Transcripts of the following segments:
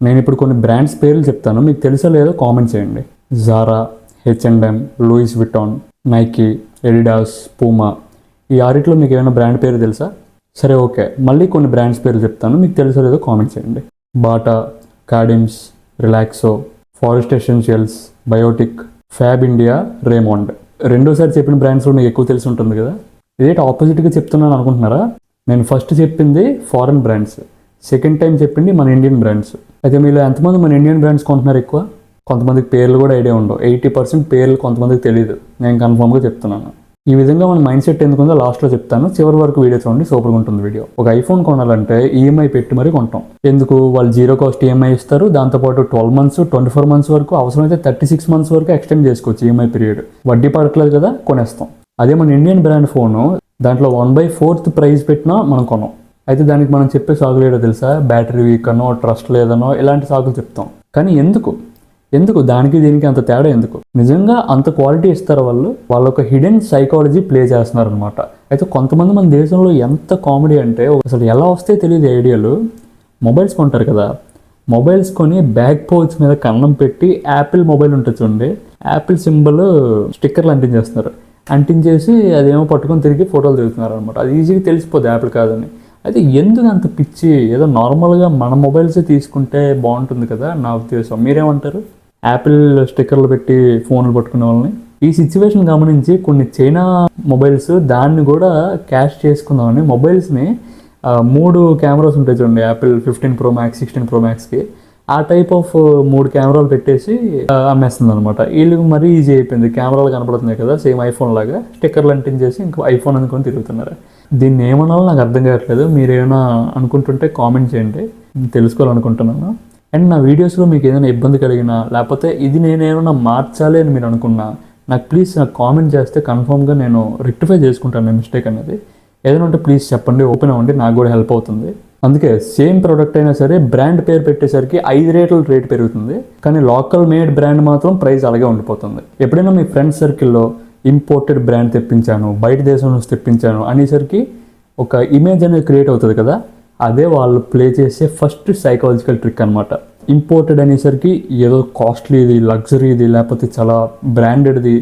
నేను ఇప్పుడు కొన్ని బ్రాండ్స్ పేర్లు చెప్తాను, మీకు తెలుసో లేదో కామెంట్ చేయండి. Zara, H&M, Louis Vuitton, Nike, Adidas, Puma. ఈ ఆరిట్లో మీకు ఏమైనా బ్రాండ్ పేరు తెలుసా? సరే ఓకే, మళ్ళీ కొన్ని బ్రాండ్స్ పేర్లు చెప్తాను, మీకు తెలుసో లేదో కామెంట్ చేయండి. Bata, Khadims, Relaxo, Forest Essentials, Biotique, Fab India, Raymond. రెండోసారి చెప్పిన బ్రాండ్స్లో మీకు ఎక్కువ తెలిసి ఉంటుంది కదా. ఇదేంటి ఆపోజిట్గా చెప్తున్నాను అనుకుంటున్నారా? నేను ఫస్ట్ చెప్పింది ఫారెన్ బ్రాండ్స్, సెకండ్ టైం చెప్పింది మన ఇండియన్ బ్రాండ్స్. అయితే మీలో ఎంతమంది మన ఇండియన్ బ్రాండ్స్ కొంటున్నారు ఎక్కువ? కొంతమందికి పేర్లు కూడా ఐడియా ఉండవు. 80% పేర్లు కొంతమందికి తెలియదు. నేను కన్ఫామ్గా చెప్తున్నాను. ఈ విధంగా మన మైండ్ సెట్ ఎందుకుందో లాస్ట్లో చెప్తాను, చివరి వరకు వీడియో చూడండి, సూపర్గా ఉంటుంది వీడియో. ఒక ఐఫోన్ కొనాలంటే ఈఎంఐ పెట్టి మరీ కొంటాం. ఎందుకు? వాళ్ళు జీరో కాస్ట్ ఈఎంఐ ఇస్తారు, దాంతోపాటు 12 months 24 months వరకు, అవసరమైతే 36 months వరకు ఎక్స్టెండ్ చేసుకోవచ్చు ఈఎంఐ పీరియడ్. వడ్డీ పడట్లేదు కదా, కొనేస్తాం. అదే మన ఇండియన్ బ్రాండ్ ఫోను, దాంట్లో 1/4 ప్రైస్ పెట్టినా మనం కొనం. అయితే దానికి మనం చెప్పే సాకులు ఏడో తెలుసా? బ్యాటరీ వీక్ అనో, ట్రస్ట్ లేదనో, ఇలాంటి సాకులు చెప్తాం. కానీ ఎందుకు దానికి దీనికి అంత తేడా ఎందుకు? నిజంగా అంత క్వాలిటీ ఇస్తారు వాళ్ళు. వాళ్ళ ఒక హిడెన్ సైకాలజీ ప్లే చేస్తున్నారు అనమాట. అయితే కొంతమంది మన దేశంలో ఎంత కామెడీ అంటే, అసలు ఎలా వస్తే తెలియదు ఐడియాలు. మొబైల్స్ కొంటారు కదా, మొబైల్స్ కొని బ్యాక్ పౌచ్ మీద కన్నం పెట్టి యాపిల్ మొబైల్ ఉంటుంది చూడండి, యాపిల్ సింబల్ స్టిక్కర్లు అంటించేస్తున్నారు. అంటించేసి అదేమో పట్టుకొని తిరిగి ఫోటోలు దిగుతున్నారు అనమాట. అది ఈజీగా తెలిసిపోద్ది యాపిల్ కాదని. అయితే ఎందుకు అంత పిచ్చి? ఏదో నార్మల్గా మన మొబైల్సే తీసుకుంటే బాగుంటుంది కదా నా ఉద్దేశం. మీరేమంటారు? యాపిల్ స్టిక్కర్లు పెట్టి ఫోన్లు పట్టుకునే వాళ్ళని. ఈ సిచ్యువేషన్ గమనించి కొన్ని చైనా మొబైల్స్ దాన్ని కూడా క్యాష్ చేసుకుందామని మొబైల్స్ని 3 కెమెరాస్ ఉంటాయి చూడండి, యాపిల్ 15 Pro Max, 16 Pro Maxకి ఆ టైప్ ఆఫ్ 3 కెమెరాలు పెట్టేసి అమ్మేస్తుంది అనమాట. వీళ్ళకి మరీ ఈజీ అయిపోయింది, కెమెరాలు కనపడుతున్నాయి కదా సేమ్ ఐఫోన్ లాగా, స్టిక్కర్లు అంటించేసి ఇంకా ఐఫోన్ అనుకొని తిరుగుతున్నారు. దీన్ని ఏమనాలో నాకు అర్థం కావట్లేదు. మీరు ఏమైనా అనుకుంటుంటే కామెంట్ చేయండి, తెలుసుకోవాలనుకుంటున్నాను. అండ్ నా వీడియోస్లో మీకు ఏదైనా ఇబ్బంది కలిగినా, లేకపోతే ఇది నేనేమైనా మార్చాలి అని మీరు అనుకున్నా, నాకు ప్లీజ్ నాకు కామెంట్ చేస్తే కన్ఫామ్గా నేను రెక్టిఫై చేసుకుంటాను నేను మిస్టేక్ అనేది. ఏదైనా ఉంటే ప్లీజ్ చెప్పండి, ఓపెన్ అవ్వండి, నాకు కూడా హెల్ప్ అవుతుంది. అందుకే సేమ్ ప్రోడక్ట్ అయినా సరే బ్రాండ్ పేరు పెట్టేసరికి 5 రేట్లు రేట్ పెరుగుతుంది, కానీ లోకల్ మేడ్ బ్రాండ్ మాత్రం ప్రైస్ అలాగే ఉండిపోతుంది. ఎప్పుడైనా మీ ఫ్రెండ్స్ సర్కిల్లో ఇంపోర్టెడ్ బ్రాండ్ తెప్పించాను, బయట దేశం నుంచి తెప్పించాను అనేసరికి ఒక ఇమేజ్ అనేది క్రియేట్ అవుతుంది కదా, అదే వాళ్ళు ప్లే చేసే ఫస్ట్ సైకలాజికల్ ట్రిక్ అనమాట. ఇంపోర్టెడ్ అనేసరికి ఏదో కాస్ట్లీది, లగ్జరీది, లేకపోతే చాలా బ్రాండెడ్ది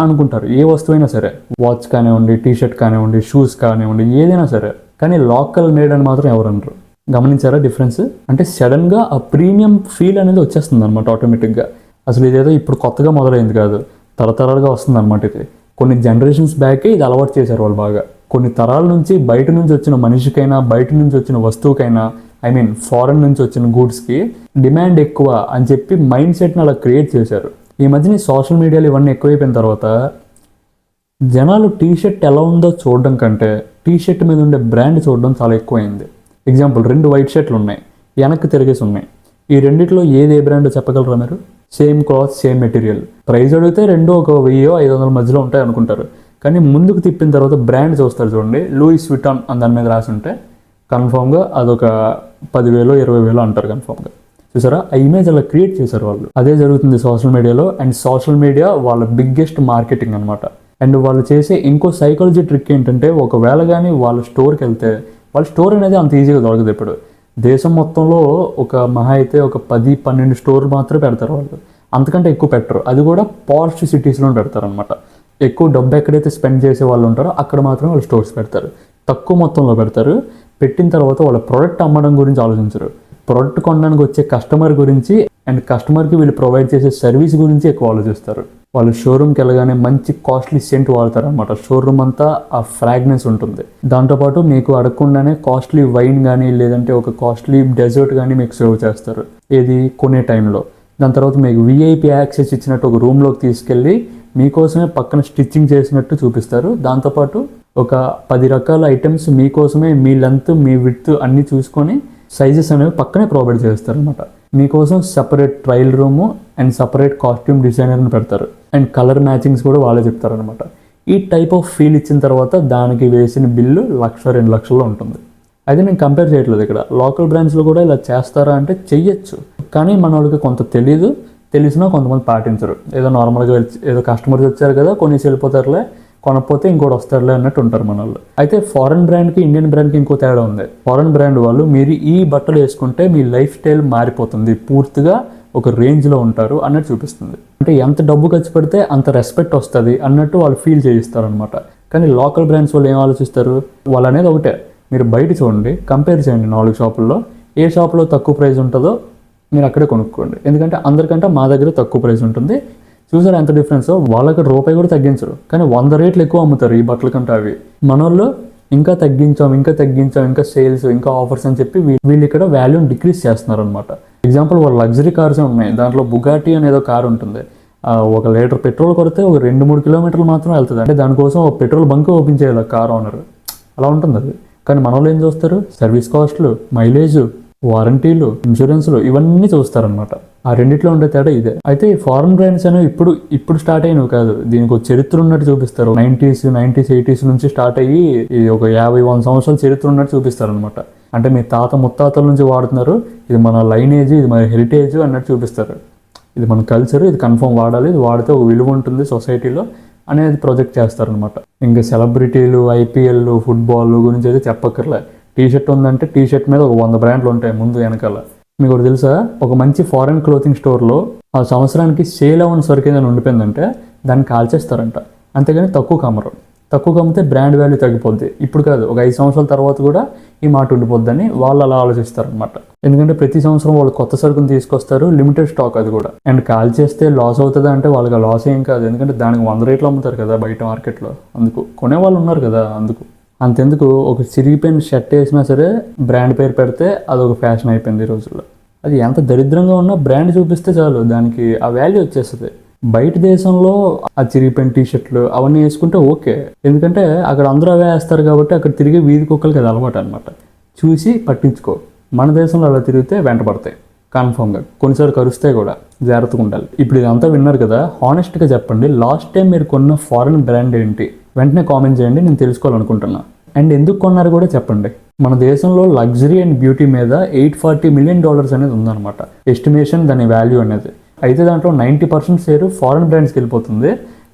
అనుకుంటారు. ఏ వస్తువైనా సరే, వాచ్ కానివ్వండి, టీషర్ట్ కానివ్వండి, షూస్ కానివ్వండి, ఏదైనా సరే. కానీ లోకల్ మేడ్ అని మాత్రం ఎవరు అనరు. గమనించారా డిఫరెన్స్? అంటే సడన్గా ఆ ప్రీమియం ఫీల్ అనేది వచ్చేస్తుంది అనమాట ఆటోమేటిక్గా. అసలు ఇదేదో ఇప్పుడు కొత్తగా మొదలైంది కాదు, తరతరాలుగా వస్తుంది అనమాట. ఇది కొన్ని జనరేషన్స్ బ్యాకే ఇది అలవాటు చేశారు వాళ్ళు బాగా. కొన్ని తరాల నుంచి బయట నుంచి వచ్చిన మనిషికైనా, బయట నుంచి వచ్చిన వస్తువుకైనా, ఫారెన్ నుంచి వచ్చిన గూడ్స్కి డిమాండ్ ఎక్కువ అని చెప్పి మైండ్ సెట్ని అలా క్రియేట్ చేశారు. ఈ మధ్యన సోషల్ మీడియాలో ఇవన్నీ ఎక్కువైపోయిన తర్వాత జనాలు టీషర్ట్ ఎలా ఉందో చూడడం కంటే టీషర్ట్ మీద ఉండే బ్రాండ్ చూడడం చాలా ఎక్కువైంది. ఎగ్జాంపుల్, 2 వైట్ షర్ట్లు ఉన్నాయి, వెనక్కి తిరిగేసి ఉన్నాయి. ఈ రెండిట్లో ఏది ఏ బ్రాండ్ చెప్పగలరా మీరు? Same cloth, same material, price అడిగితే 2 ఒక 1000-500 మధ్యలో ఉంటాయి అనుకుంటారు. కానీ ముందుకు తిప్పిన తర్వాత బ్రాండ్ చూస్తారు చూడండి, లూయిస్ విటాన్ అని దాని మీద రాసి ఉంటే కన్ఫామ్గా అదొక 10,000-20,000 అంటారు కన్ఫామ్గా. చూసారా, ఆ ఇమేజ్ అలా క్రియేట్ చేశారు వాళ్ళు. అదే జరుగుతుంది సోషల్ మీడియాలో. అండ్ సోషల్ మీడియా వాళ్ళ బిగ్గెస్ట్ మార్కెటింగ్ అనమాట. అండ్ వాళ్ళు చేసే ఇంకో సైకాలజీ ట్రిక్ ఏంటంటే, ఒకవేళ కానీ వాళ్ళ స్టోర్కి వెళ్తే, వాళ్ళ స్టోర్ అనేది అంత ఈజీగా దొరకదు. ఇప్పుడు దేశం మొత్తంలో ఒక మహా అయితే ఒక 10-12 స్టోర్లు మాత్రమే పెడతారు వాళ్ళు, అంతకంటే ఎక్కువ పెట్టరు. అది కూడా పాష్ సిటీస్లో పెడతారు అనమాట. ఎక్కువ డబ్బు ఎక్కడైతే స్పెండ్ చేసే వాళ్ళు ఉంటారో అక్కడ మాత్రమే వాళ్ళు స్టోర్స్ పెడతారు. తక్కువ మొత్తంలో పెడతారు. పెట్టిన తర్వాత వాళ్ళ ప్రోడక్ట్ అమ్మడం గురించి ఆలోచించరు. ప్రోడక్ట్ కొనడానికి వచ్చే కస్టమర్ గురించి అండ్ కస్టమర్కి వీళ్ళు ప్రొవైడ్ చేసే సర్వీస్ గురించి ఎక్కువ ఆలోచిస్తారు. వాళ్ళు షోరూమ్కి వెళ్ళగానే మంచి కాస్ట్లీ సెంట్ వాడతారు అనమాట. షోరూమ్ అంతా ఆ ఫ్రాగ్రెన్స్ ఉంటుంది. దాంతోపాటు మీకు అడగకుండానే కాస్ట్లీ వైన్ కానీ, లేదంటే ఒక కాస్ట్లీ డెజర్ట్ కానీ మీకు సర్వ్ చేస్తారు, ఏది కొనే టైంలో. దాని తర్వాత మీకు విఐపి యాక్సెస్ ఇచ్చినట్టు ఒక రూమ్లోకి తీసుకెళ్ళి మీకోసమే పక్కన స్టిచ్చింగ్ చేసినట్టు చూపిస్తారు. దాంతోపాటు ఒక 10 రకాల ఐటమ్స్ మీకోసమే, మీ లెంత్, మీ విడ్త్ అన్నీ చూసుకొని సైజెస్ అనేవి పక్కనే ప్రొవైడ్ చేస్తారు అనమాట. మీకోసం separate trial room and separate costume డిజైనర్ని పెడతారు. అండ్ కలర్ మ్యాచింగ్స్ కూడా వాళ్ళే చెప్తారనమాట. ఈ టైప్ ఆఫ్ ఫీల్ ఇచ్చిన తర్వాత దానికి వేసిన బిల్లు 1,00,000-2 లక్షల్లో ఉంటుంది. అయితే నేను కంపేర్ చేయట్లేదు ఇక్కడ. లోకల్ బ్రాండ్స్లో కూడా ఇలా చేస్తారా అంటే చెయ్యొచ్చు, కానీ మన వాళ్ళకి కొంత తెలిసినా కొంతమంది పాటించరు. ఏదో నార్మల్గా ఏదో కస్టమర్స్ వచ్చారు కదా కొనేసి వెళ్ళిపోతారులే, కొనకపోతే ఇంకోటి వస్తారులే అన్నట్టు ఉంటారు మన వాళ్ళు. అయితే ఫారెన్ బ్రాండ్కి ఇండియన్ బ్రాండ్కి ఇంకో తేడా ఉంది. ఫారెన్ బ్రాండ్ వాళ్ళు మీరు ఈ బట్టలు వేసుకుంటే మీ లైఫ్ స్టైల్ మారిపోతుంది, పూర్తిగా ఒక రేంజ్లో ఉంటారు అన్నట్టు చూపిస్తుంది. అంటే ఎంత డబ్బు ఖర్చు పెడితే అంత రెస్పెక్ట్ వస్తుంది అన్నట్టు వాళ్ళు ఫీల్ చేయిస్తారు అనమాట. కానీ లోకల్ బ్రాండ్స్ వాళ్ళు ఏం ఆలోచిస్తారు, వాళ్ళు అనేది ఒకటే, మీరు బయట చూడండి, కంపేర్ చేయండి 4 షాపుల్లో, ఏ షాపులో తక్కువ ప్రైస్ ఉంటుందో మీరు అక్కడే కొనుక్కోండి. ఎందుకంటే అందరికంటే మా దగ్గర తక్కువ ప్రైస్ ఉంటుంది. చూసారు ఎంత డిఫరెన్స్, వాళ్ళకి రూపాయి కూడా తగ్గించరు, కానీ 100 రేట్లు ఎక్కువ అమ్ముతారు ఈ బట్టల కంటే అవి. మన వాళ్ళు ఇంకా తగ్గించాం, ఇంకా సేల్స్, ఇంకా ఆఫర్స్ అని చెప్పి వీళ్ళు ఇక్కడ వాల్యూని డిక్రీజ్ చేస్తున్నారు అనమాట. ఎగ్జాంపుల్ వాళ్ళ లగ్జరీ కార్స్ ఉన్నాయి, దాంట్లో బుగాటి అనేదో కార్ ఉంటుంది, 1 లీటర్ పెట్రోల్ కొడితే ఒక 2-3 కిలోమీటర్లు మాత్రం వెళ్తుంది. అంటే దానికోసం ఒక పెట్రోల్ బంక్ ఓపెన్ చేయాలి కార్ ఓనర్, అలా ఉంటుంది అది. కానీ మన వాళ్ళు ఏం చూస్తారు, సర్వీస్ కాస్ట్లు, మైలేజ్, వారంటీలు, ఇన్సూరెన్స్లు ఇవన్నీ చూస్తారనమాట. ఆ రెండిట్లో ఉండే తేడా ఇదే. అయితే ఈ ఫారెన్ బ్రాండ్స్ అనేవి ఇప్పుడు స్టార్ట్ అయినవి కాదు, దీనికి ఒక చరిత్ర ఉన్నట్టు చూపిస్తారు. 90s, 80s నుంచి స్టార్ట్ అయ్యి ఒక 50-100 సంవత్సరాల చరిత్ర ఉన్నట్టు చూపిస్తారు అనమాట. అంటే మీ తాత ముత్తాతల నుంచి వాడుతున్నారు, ఇది మన లైనేజ్, ఇది మన హెరిటేజ్ అన్నట్టు చూపిస్తారు. ఇది మన కల్చర్, ఇది కన్ఫర్మ్ వాడాలి, ఇది వాడితే ఒక విలువ ఉంటుంది సొసైటీలో అనేది ప్రొజెక్ట్ చేస్తారనమాట. ఇంకా సెలబ్రిటీలు, ఐపీఎల్, ఫుట్బాల్ గురించి అయితే చెప్పక్కర్లే. టీషర్ట్ ఉందంటే టీషర్ట్ మీద ఒక 100 బ్రాండ్లు ఉంటాయి ముందు వెనకాల. మీకు ఒకటి తెలుసా, ఒక మంచి ఫారెన్ క్లోతింగ్ స్టోర్లో ఆ సంవత్సరానికి సేల్ అవ్వని సరుకు ఏదైనా ఉండిపోయిందంటే దాన్ని కాల్చేస్తారంట. అంతేగాని తక్కువ కమ్మితే బ్రాండ్ వాల్యూ తగ్గిపోద్ది. ఇప్పుడు కాదు, ఒక 5 సంవత్సరాల తర్వాత కూడా ఈ మాట ఉండిపోద్దని వాళ్ళు అలా ఆలోచిస్తారనమాట. ఎందుకంటే ప్రతి సంవత్సరం వాళ్ళు కొత్త సరుకుని తీసుకొస్తారు, లిమిటెడ్ స్టాక్ అది కూడా. అండ్ కాల్ చేస్తే లాస్ అవుతుందా అంటే వాళ్ళకి ఆ లాస్ ఏం కాదు, ఎందుకంటే దానికి 100 రేట్లు అమ్ముతారు కదా బయట మార్కెట్లో, అందుకు కొనేవాళ్ళు ఉన్నారు కదా. అందుకు అంతెందుకు, ఒక చిరిగిపోయిన షర్ట్ వేసినా సరే బ్రాండ్ పేరు పెడితే అదొక ఫ్యాషన్ అయిపోయింది ఈ రోజుల్లో. అది ఎంత దరిద్రంగా ఉన్నా బ్రాండ్ చూపిస్తే చాలు, దానికి ఆ వాల్యూ వచ్చేస్తుంది. బయట దేశంలో ఆ చిరిగిపోయిన టీషర్ట్లు అవన్నీ వేసుకుంటే ఓకే, ఎందుకంటే అక్కడ అందరూ అవే వేస్తారు కాబట్టి అక్కడ తిరిగే వీధి కుక్కలకి అది అలవాటు అనమాట. చూసి పట్టించుకో. మన దేశంలో అలా తిరిగితే వెంటపడతాయి కన్ఫర్మ్గా, కొన్నిసార్లు కరుస్తాయి కూడా, జాగ్రత్తగా ఉండాలి. ఇప్పుడు ఇదంతా విన్నారు కదా, హానెస్ట్గా చెప్పండి, లాస్ట్ టైం మీరు కొన్న ఫారెన్ బ్రాండ్ ఏంటి? వెంటనే కామెంట్ చేయండి, నేను తెలుసుకోవాలనుకుంటున్నా. అండ్ ఎందుకు కొన్నారు కూడా చెప్పండి. మన దేశంలో లగ్జరీ అండ్ బ్యూటీ మీద $840 మిలియన్ అనేది ఉందన్నమాట ఎస్టిమేషన్, దాని వాల్యూ అనేది. అయితే దాంట్లో 90% షేరు ఫారెన్ బ్రాండ్స్కి వెళ్ళిపోతుంది,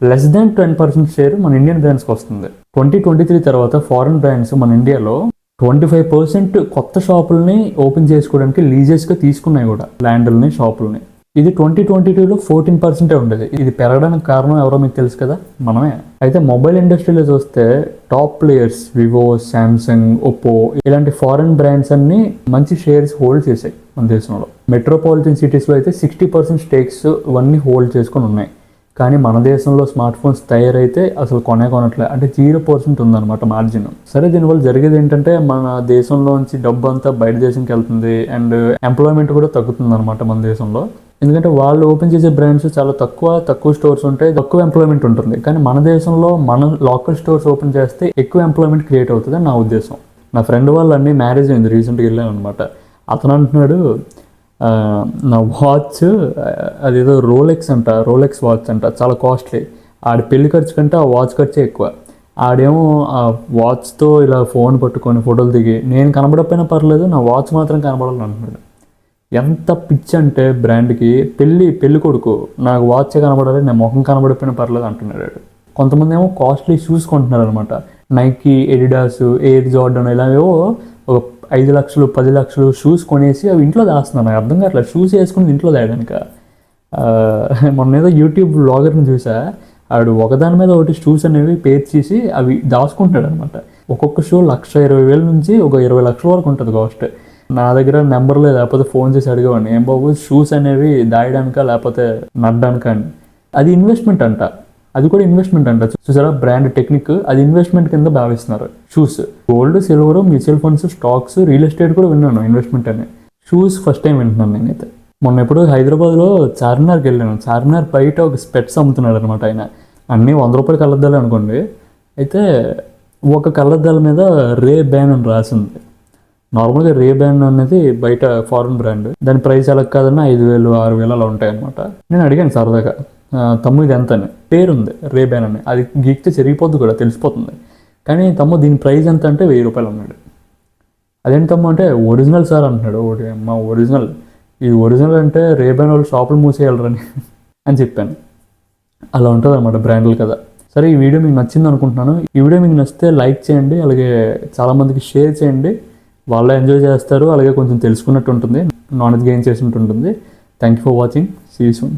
లెస్ దాన్ 10% షేర్ మన ఇండియన్ బ్రాండ్స్కి వస్తుంది. 2023 తర్వాత ఫారెన్ బ్రాండ్స్ మన ఇండియాలో 25% కొత్త షాపుల్ని ఓపెన్ చేసుకోవడానికి లీజెస్గా తీసుకున్నాయి కూడా, ల్యాండ్లని, షాపుల్ని. ఇది 2022లో 14% ఉండేది. ఇది పెరగడానికి కారణం ఎవరో మీకు తెలుసు కదా, మనమే. అయితే మొబైల్ ఇండస్ట్రీలో చూస్తే top players Vivo, Samsung, Oppo ఇలాంటి ఫారెన్ బ్రాండ్స్ అన్ని మంచి షేర్స్ హోల్డ్ చేశాయి మన దేశంలో. మెట్రోపాలిటన్ సిటీస్లో అయితే 60% స్టేక్స్ ఇవన్నీ హోల్డ్ చేసుకొని ఉన్నాయి. కానీ మన దేశంలో స్మార్ట్ ఫోన్స్ తయారైతే అసలు కొనట్లేదు, అంటే 0% ఉందన్నమాట మార్జిన్. సరే, దీనివల్ల జరిగేది ఏంటంటే మన దేశంలోంచి డబ్బు అంతా బయట దేశంకి వెళ్తుంది, అండ్ ఎంప్లాయ్మెంట్ కూడా తగ్గుతుంది అనమాట మన దేశంలో. ఎందుకంటే వాళ్ళు ఓపెన్ చేసే బ్రాండ్స్ చాలా తక్కువ స్టోర్స్ ఉంటాయి, తక్కువ ఎంప్లాయ్మెంట్ ఉంటుంది. కానీ మన దేశంలో మన లోకల్ స్టోర్స్ ఓపెన్ చేస్తే ఎక్కువ ఎంప్లాయ్మెంట్ క్రియేట్ అవుతుంది అని నా ఉద్దేశం. నా ఫ్రెండ్ వాళ్ళు అన్నీ మ్యారేజ్ అయింది, రీసెంట్గా వెళ్ళాను అనమాట. అతను అంటున్నాడు, నా వాచ్ అదేదో రోలెక్స్ వాచ్ అంట, చాలా కాస్ట్లీ. ఆడి పెళ్లి ఖర్చు కంటే ఆ వాచ్ ఖర్చే ఎక్కువ. ఆడేమో ఆ వాచ్తో ఇలా ఫోన్ పట్టుకొని ఫోటోలు దిగి, నేను కనబడకపోయినా పర్లేదు, నా వాచ్ మాత్రం కనబడాలని అంటున్నాడు. ఎంత పిచ్చి అంటే బ్రాండ్కి, పెళ్లి కొడుకు నాకు వాచ్ కనబడాలి, నేను ముఖం కనబడిపోయినా పర్లేదు అంటున్నాడు. కొంతమంది ఏమో కాస్ట్లీ షూస్ కొంటున్నారు అనమాట, నైకీ, ఎడిడాస్, ఎయిర్ జార్డన్ ఇలావేవో ఒక 5 లక్షలు 10 లక్షలు షూస్ కొనేసి అవి ఇంట్లో దాస్తున్నారు. నాకు అర్థం కావట్లేదు, షూస్ వేసుకుని ఇంట్లో దాయడానిక. మొన్న ఏదో యూట్యూబ్ బ్లాగర్ని చూసా, ఆడు ఒకదాని మీద ఒకటి షూస్ అనేవి పేర్చేసి అవి దాచుకుంటాడు అనమాట. ఒక్కొక్క షూ 1,20,000 నుంచి ఒక 20 లక్షల వరకు ఉంటుంది కాస్ట్. నా దగ్గర నెంబర్ లేకపోతే ఫోన్ చేసి అడిగేవాడిని, ఏం బాబు షూస్ అనేవి దాయడానిక లేకపోతే నడ్డానిక అని. అది ఇన్వెస్ట్మెంట్ అంట, అది కూడా ఇన్వెస్ట్మెంట్ అంట. చూసారా బ్రాండ్ టెక్నిక్, అది ఇన్వెస్ట్మెంట్ కింద భావిస్తున్నారు. Shoes, gold, silver, mutual funds, stocks, real estate కూడా విన్నాను ఇన్వెస్ట్మెంట్ అని. షూస్ ఫస్ట్ టైం వింటున్నాను నేనైతే. మొన్న ఎప్పుడు హైదరాబాద్లో చార్మినార్కి వెళ్ళాను. చార్మినార్ బయట ఒక స్పెట్స్ అమ్ముతున్నాడు అనమాట ఆయన. అన్నీ ₹100 కళ్ళద్దాలు అనుకోండి. అయితే ఒక కళ్ళద్దాల మీద రే బ్యాన్ అని రాసింది. నార్మల్గా రే బ్యాన్ అనేది బయట ఫారెన్ బ్రాండ్, దాని ప్రైస్ ఎలా కాదన్నా 5,000 6,000 అలా ఉంటాయి అనమాట. నేను అడిగాను సరదాగా, తమ్ము ఇది ఎంత అని. పేరుంది రే బ్యాన్ అని, అది గీక్తే చెరిగిపోద్ది కూడా, తెలిసిపోతుంది. కానీ తమ్ము దీని ప్రైస్ ఎంత అంటే ₹1000 అన్నాడు. అదేంటి తమ్ము అంటే ఒరిజినల్ సార్ అంటున్నాడు. మా ఒరిజినల్, ఇది ఒరిజినల్ అంటే రే బ్యాన్ వాళ్ళు షాపులు మూసేయాలరని అని చెప్పాను. అలా ఉంటుంది అనమాట బ్రాండ్లు కదా. సరే, ఈ వీడియో మీకు నచ్చింది అనుకుంటున్నాను. ఈ వీడియో మీకు నచ్చితే లైక్ చేయండి, అలాగే చాలామందికి షేర్ చేయండి. వాళ్ళే ఎంజాయ్ చేస్తారు, అలాగే కొంచెం తెలుసుకున్నట్టు ఉంటుంది, నాలెడ్జ్ గెయిన్ చేసినట్టు ఉంటుంది. Thank you for watching. See you soon.